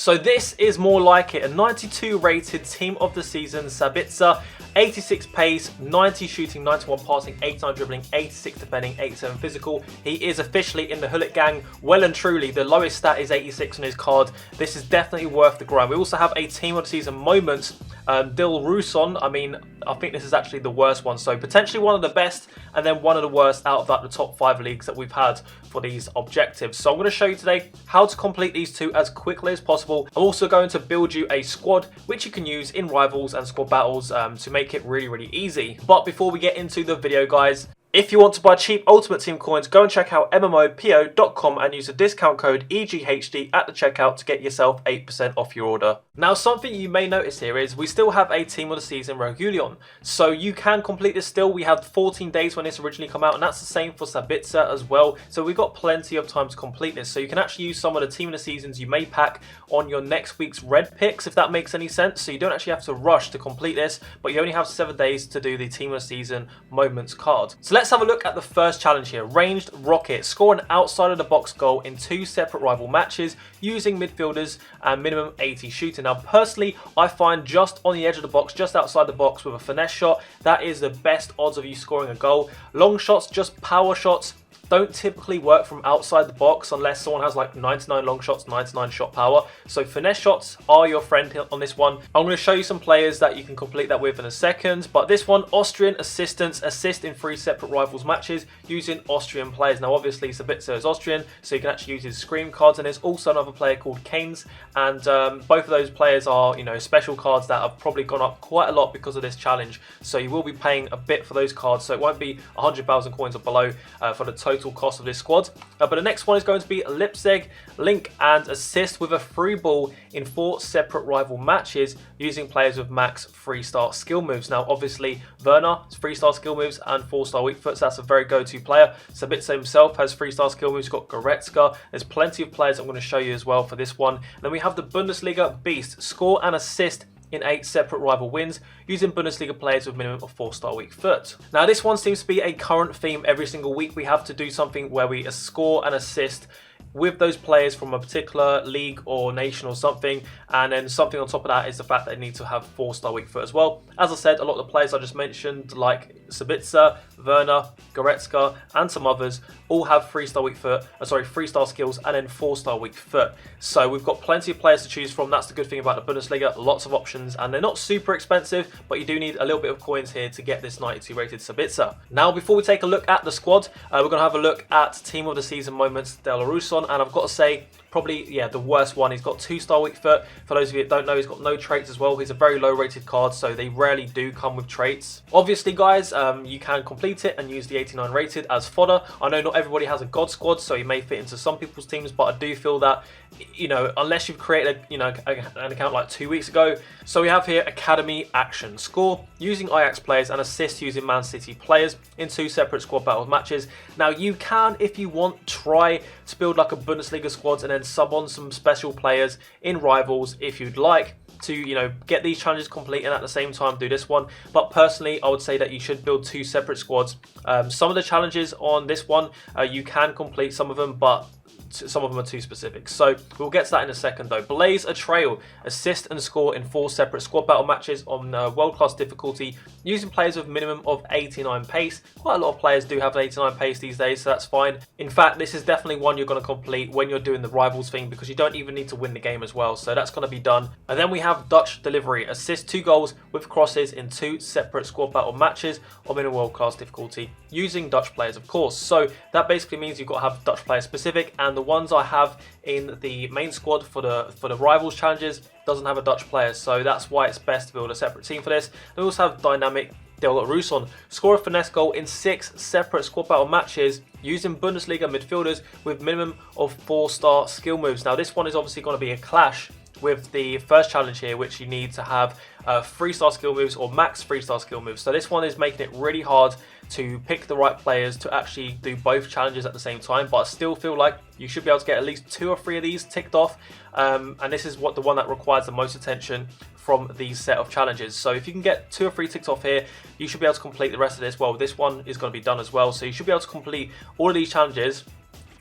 So this is more like it, a 92 rated team of the season Sabitzer, 86 pace, 90 shooting, 91 passing, 89 dribbling, 86 defending, 87 physical. He is officially in the Hullet gang, well and truly. The lowest stat is 86 on his card. This is definitely worth the grind. We also have a team of the season moments, Dilrosun. I mean, I think this is actually the worst one, so potentially one of the best and then one of the worst out of the top 5 leagues that we've had for these objectives. So I'm going to show you today how to complete these two as quickly as possible. I'm also going to build you a squad which you can use in rivals and squad battles to make it really easy. But before we get into the video, guys, if you want to buy cheap Ultimate Team coins, go and check out MMOPO.com and use the discount code EGHD at the checkout to get yourself 8% off your order. Now, something you may notice here is we still have a Team of the Season Regulion. So you can complete this still. We had 14 days when this originally came out, and that's the same for Sabitzer as well. So we've got plenty of time to complete this. So you can actually use some of the Team of the Seasons you may pack on your next week's red picks, if that makes any sense. So you don't actually have to rush to complete this, but you only have 7 days to do the Team of the Season Moments card. So let's have a look at the first challenge here. Ranged Rocket. Score an outside of the box goal in 2 separate rival matches using midfielders and minimum 80 shooting. Now, personally, I find just on the edge of the box, just outside the box with a finesse shot, that is the best odds of you scoring a goal. Long shots, just power shots, don't typically work from outside the box unless someone has like 99 long shots, 99 shot power. So finesse shots are your friend on this one. I'm going to show you some players that you can complete that with in a second. But this one, Austrian assistants, assist in 3 separate rivals matches using Austrian players. Now obviously Sabitzer is Austrian, so you can actually use his Scream cards, and there's also another player called Keynes, and both of those players are, you know, special cards that have probably gone up quite a lot because of this challenge. So you will be paying a bit for those cards, so it won't be 100,000 coins or below for the total cost of this squad. But the next one is going to be Leipzig, link and assist with a free ball in 4 separate rival matches using players with max 3-star skill moves. Now obviously Werner has 3-star skill moves and 4-star weak foot, so that's a very go-to player. Sabitzer himself has 3-star skill moves. He's got Goretzka. There's plenty of players I'm going to show you as well for this one. And then we have the Bundesliga Beast, score and assist in 8 separate rival wins using Bundesliga players with minimum of 4-star weak foot. Now this one seems to be a current theme. Every single week we have to do something where we score and assist with those players from a particular league or nation or something, and then something on top of that is the fact that they need to have 4-star weak foot as well. As I said, a lot of the players I just mentioned, like Sabitzer, Werner, Goretzka, and some others, all have 3-star weak foot, 3-star skills, and then 4-star weak foot. So we've got plenty of players to choose from. That's the good thing about the Bundesliga, lots of options, and they're not super expensive, but you do need a little bit of coins here to get this 92 rated Sabitzer. Now, before we take a look at the squad, we're going to have a look at Team of the Season moments, Dilrosun. And I've got to say, probably, yeah, the worst one. He's got 2-star weak foot. For those of you that don't know, he's got no traits as well. He's a very low rated card, so they rarely do come with traits. Obviously, guys, you can complete it and use the 89 rated as fodder. I know not everybody has a God squad, so he may fit into some people's teams, but I do feel that, you know, unless you've created an account like 2 weeks ago. So we have here Academy Action. Score using Ajax players and assist using Man City players in 2 separate squad battle matches. Now you can, if you want, try to build like a Bundesliga squad and then sub on some special players in rivals if you'd like to, you know, get these challenges complete and at the same time do this one. But personally, I would say that you should build 2 separate squads. Some of the challenges on this one, you can complete some of them, but some of them are too specific. So we'll get to that in a second though. Blaze a trail, assist and score in 4 separate squad battle matches on world-class difficulty using players with minimum of 89 pace. Quite a lot of players do have 89 pace these days, so that's fine. In fact, this is definitely one you're going to complete when you're doing the rivals thing, because you don't even need to win the game as well, so that's going to be done. And then we have Dutch delivery, assist 2 goals with crosses in 2 separate squad battle matches on minimum world-class difficulty using Dutch players, of course. So that basically means you've got to have Dutch players specific, and the ones I have in the main squad for the rivals challenges doesn't have a Dutch player, so that's why it's best to build a separate team for this. We also have Dynamic Dilrosun, score a finesse goal in 6 separate squad battle matches using Bundesliga midfielders with minimum of 4-star skill moves. Now this one is obviously going to be a clash with the first challenge here, which you need to have 3-star skill moves or max 3-star skill moves. So this one is making it really hard to pick the right players to actually do both challenges at the same time, but I still feel like you should be able to get at least 2 or 3 of these ticked off, and this is the one that requires the most attention from these set of challenges. So if you can get 2 or 3 ticked off here, you should be able to complete the rest of this. Well, this one is going to be done as well, so you should be able to complete all of these challenges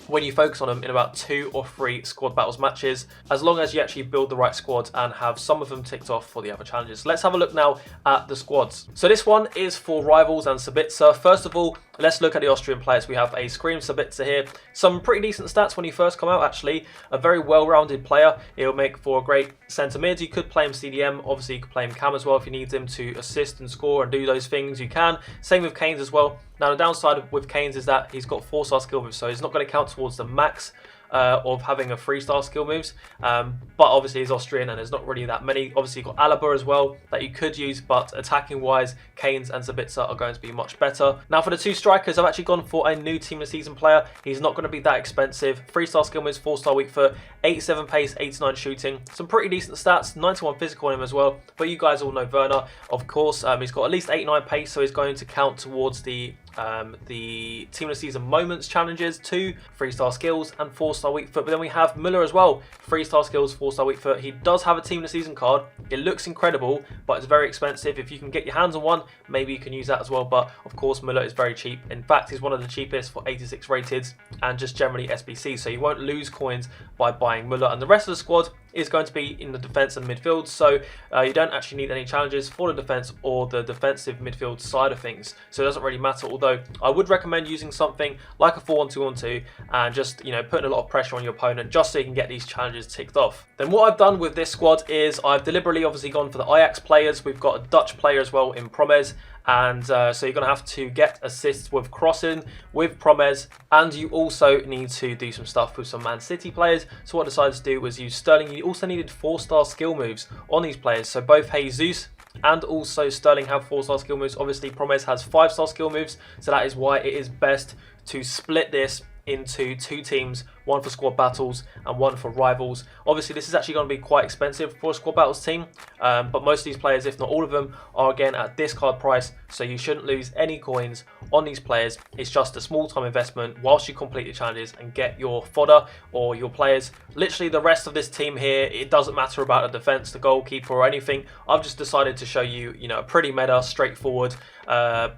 when you focus on them in about 2 or 3 squad battles matches, as long as you actually build the right squad and have some of them ticked off for the other challenges. Let's have a look now at the squads. So this one is for Rivals and Sabitzer. First of all, let's look at the Austrian players. We have a Scream Sabitzer here. Some pretty decent stats when you first come out, actually. A very well-rounded player. He'll make for a great centre mid. You could play him CDM. Obviously, you could play him cam as well if you need him to assist and score and do those things. You can. Same with Canes as well. Now, the downside with Canes is that he's got 4-star skill moves, so he's not going to count towards the max of having a 3-star skill moves, but obviously he's Austrian and there's not really that many. Obviously you've got Alaba as well that you could use, but attacking wise, Canes and Sabitzer are going to be much better. Now for the 2 strikers, I've actually gone for a new team of the season player. He's not going to be that expensive. 3-star skill moves, 4-star weak foot, 87 pace, 89 shooting, some pretty decent stats, 91 physical on him as well. But you guys all know Werner, of course. He's got at least 89 pace, so he's going to count towards the team of the season moments challenges, 2 3-star skills and 4-star weak foot. But then we have Müller as well, 3-star skills, 4-star weak foot. He does have a team of the season card. It looks incredible, but it's very expensive. If you can get your hands on one, maybe you can use that as well. But of course Müller is very cheap. In fact, he's one of the cheapest for 86 rated and just generally SBC, so you won't lose coins by buying Müller. And the rest of the squad is going to be in the defence and midfield, so you don't actually need any challenges for the defence or the defensive midfield side of things, so it doesn't really matter. Although I would recommend using something like a 4-1-2-1-2 and just, you know, putting a lot of pressure on your opponent just so you can get these challenges ticked off. Then what I've done with this squad is I've deliberately obviously gone for the Ajax players. We've got a Dutch player as well in Promes, and so you're going to have to get assists with crossing with Promes, and you also need to do some stuff with some Man City players. So what I decided to do was use Sterling. You also needed 4-star skill moves on these players, so both Jesus and also Sterling have 4-star skill moves. Obviously Promes has 5-star skill moves, so that is why it is best to split this into 2 teams, one for squad battles and one for rivals. Obviously this is actually going to be quite expensive for a squad battles team, but most of these players, if not all of them, are again at discard price, so you shouldn't lose any coins on these players. It's just a small time investment whilst you complete the challenges and get your fodder or your players. Literally the rest of this team here, it doesn't matter about the defense, the goalkeeper or anything. I've just decided to show you, you know, a pretty meta, straightforward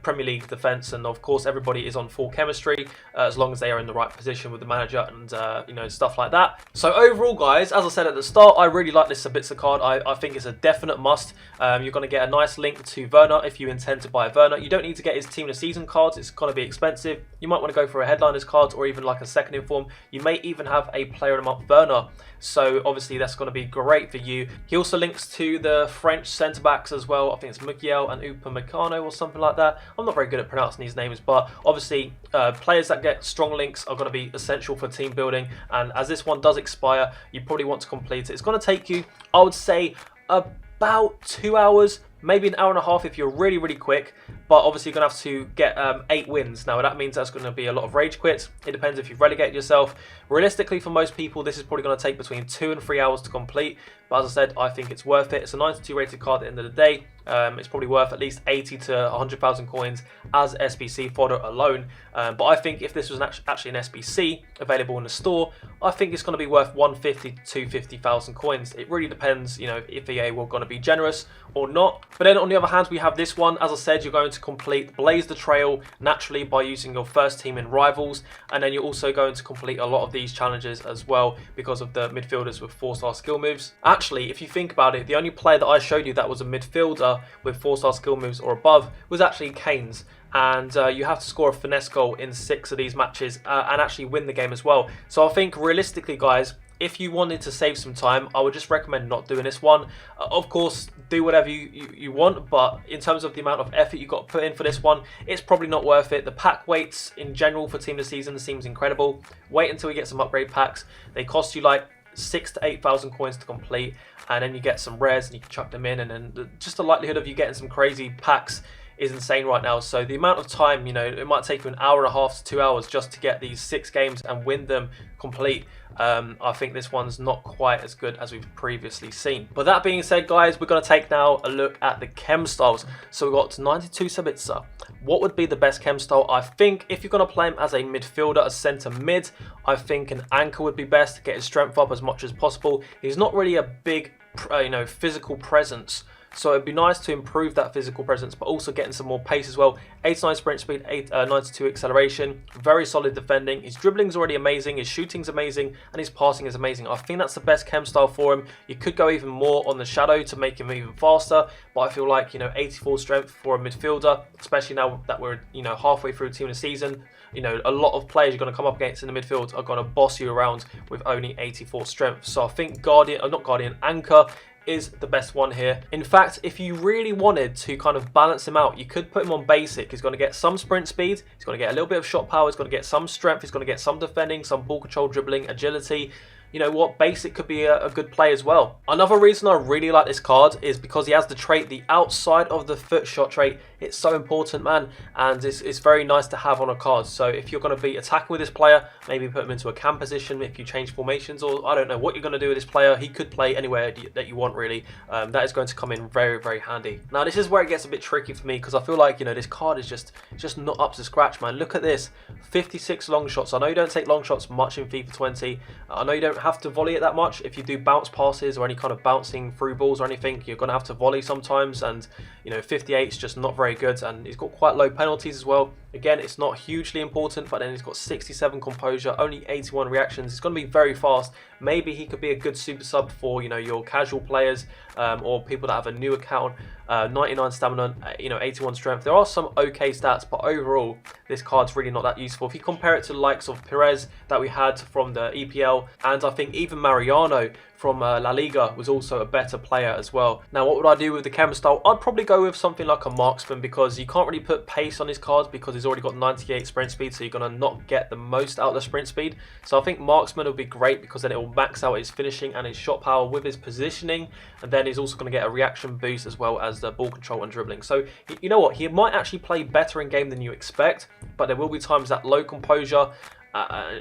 Premier League defense, and of course everybody is on full chemistry as long as they are in the right position with the manager and you know, stuff like that. So overall guys, as I said at the start, I really like this Sabitzer card. I think it's a definite must. You're going to get a nice link to Werner if you intend to buy Werner. You don't need to get his team of the season cards, it's going to be expensive. You might want to go for a headliners card or even like a second inform. You may even have a player of the month Werner, so obviously that's going to be great for you. He also links to the French centre backs as well. I think it's Mukiel and Upamecano or something like that. I'm not very good at pronouncing these names, but obviously players that get strong links are going to be essential for team building, and as this one does expire, you probably want to complete it. It's going to take you, I would say, about 2 hours, maybe an hour and a half if you're really, really quick, but obviously you're going to have to get 8 wins. Now that means that's going to be a lot of rage quits. It depends if you've relegated yourself. Realistically, for most people, this is probably going to take between 2 and 3 hours to complete, but as I said, I think it's worth it. It's a 92 rated card at the end of the day. It's probably worth at least 80 to 100,000 coins as SBC fodder alone. But I think if this was actually an SBC available in the store, I think it's going to be worth 150 to 250,000 coins. It really depends, you know, if EA were going to be generous or not. But then on the other hand, we have this one. As I said, you're going to complete Blaze the Trail naturally by using your first team in Rivals, and then you're also going to complete a lot of these challenges as well because of the midfielders with 4-star skill moves. Actually, if you think about it, the only player that I showed you that was a midfielder with 4-star skill moves or above was actually Canes, and you have to score a finesse goal in 6 of these matches and actually win the game as well. So I think realistically guys, if you wanted to save some time, I would just recommend not doing this one. Of course, do whatever you want, but in terms of the amount of effort you got to put in for this one, it's probably not worth it. The pack weights in general for team of the season seems incredible. Wait until we get some upgrade packs. They cost you like 6,000 to 8,000 coins to complete, and then you get some rares and you can chuck them in, and then just the likelihood of you getting some crazy packs is insane right now. So the amount of time, you know, it might take you an hour and a half to 2 hours just to get these 6 games and win them complete. I think this one's not quite as good as we've previously seen. But that being said guys, we're going to take now a look at the chem styles. So we've got 92 Sabitzer. What would be the best chem style? I think if you're going to play him as a midfielder, a centre mid, I think an anchor would be best to get his strength up as much as possible. He's not really a big, you know, physical presence, So it'd be nice to improve that physical presence, but also getting some more pace as well. 89 sprint speed, 92 acceleration, very solid defending. His dribbling's already amazing, his shooting's amazing, and his passing is amazing. I think that's the best chem style for him. You could go even more on the shadow to make him even faster, but I feel like, 84 strength for a midfielder, especially now that we're, halfway through team of the season. A lot of players you're going to come up against in the midfield are going to boss you around with only 84 strength. So I think Anchor is the best one here. In fact, if you really wanted to kind of balance him out, you could put him on basic. He's going to get some sprint speed, he's going to get a little bit of shot power, he's going to get some strength, he's going to get some defending, some ball control, dribbling, agility. You know what, basic could be a good play as well. Another reason I really like this card is because he has the trait, the outside of the foot shot trait. It's so important, man, and it's very nice to have on a card. So if you're going to be attacking with this player, maybe put him into a cam position if you change formations, or I don't know what you're going to do with this player. He could play anywhere that you want, really. That is going to come in very, very handy. Now, this is where it gets a bit tricky for me, because I feel like, this card is just not up to scratch, man. Look at this, 56 long shots. I know you don't take long shots much in FIFA 20. I know you don't have to volley it that much. If you do bounce passes or any kind of bouncing through balls or anything, you're going to have to volley sometimes, and 58 is just not very good, and he's got quite low penalties as well. Again, it's not hugely important, but then he's got 67 composure, only 81 reactions. It's going to be very fast. Maybe he could be a good super sub for your casual players, or people that have a new account. 99 stamina, 81 strength. There are some okay stats, but overall this card's really not that useful. If you compare it to the likes of Perez that we had from the EPL, and I think even Mariano from La Liga was also a better player as well. Now, what would I do with the chem style? I'd probably go with something like a marksman, because you can't really put pace on his cards because he's already got 98 sprint speed, so you're going to not get the most out of the sprint speed. So I think marksman would be great, because then it will max out his finishing and his shot power with his positioning, and then he's also going to get a reaction boost as well as the ball control and dribbling. So you know what, he might actually play better in game than you expect, but there will be times that low composure,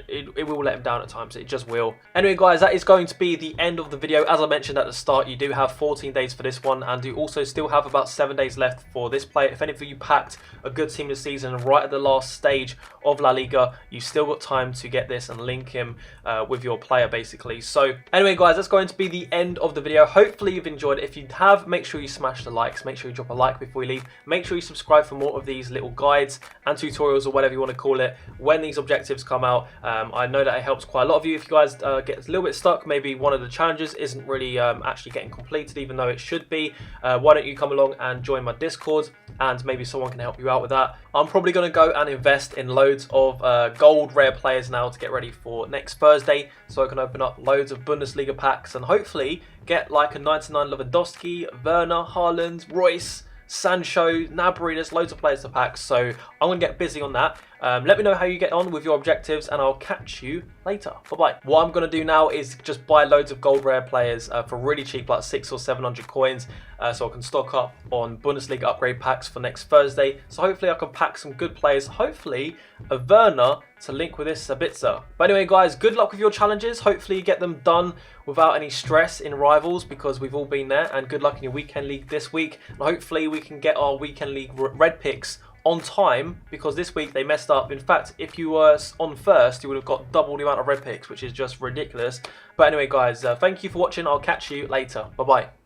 it will let him down at times. It just will. Anyway, guys, that is going to be the end of the video. As I mentioned at the start, you do have 14 days for this one, and you also still have about 7 days left for this player. If any of you packed a good team this season right at the last stage of La Liga, you still got time to get this and link him with your player, basically. So anyway, guys, that's going to be the end of the video. Hopefully you've enjoyed it. If you have, make sure you smash the likes. Make sure you drop a like before you leave. Make sure you subscribe for more of these little guides and tutorials, or whatever you want to call it, when these objectives come out. I know that it helps quite a lot of you. If you guys get a little bit stuck, maybe one of the challenges isn't really actually getting completed, even though it should be, why don't you come along and join my Discord, and maybe someone can help you out with that. I'm probably going to go and invest in loads of gold rare players now to get ready for next Thursday, so I can open up loads of Bundesliga packs and hopefully get like a 99 Lewandowski, Werner, Haaland, Royce, Sancho, Gnabry. There's loads of players to pack, so I'm going to get busy on that. Let me know how you get on with your objectives, and I'll catch you later. Bye-bye. What I'm going to do now is just buy loads of gold rare players for really cheap, like 600 or 700 coins, so I can stock up on Bundesliga upgrade packs for next Thursday. So hopefully I can pack some good players, hopefully a Werner to link with this Sabitzer. But anyway, guys, good luck with your challenges. Hopefully you get them done without any stress in rivals, because we've all been there, and good luck in your weekend league this week. And hopefully we can get our weekend league red picks on time, because this week they messed up. In fact, if you were on first, you would have got double the amount of red picks, which is just ridiculous. But anyway, guys, thank you for watching. I'll catch you later. Bye-bye.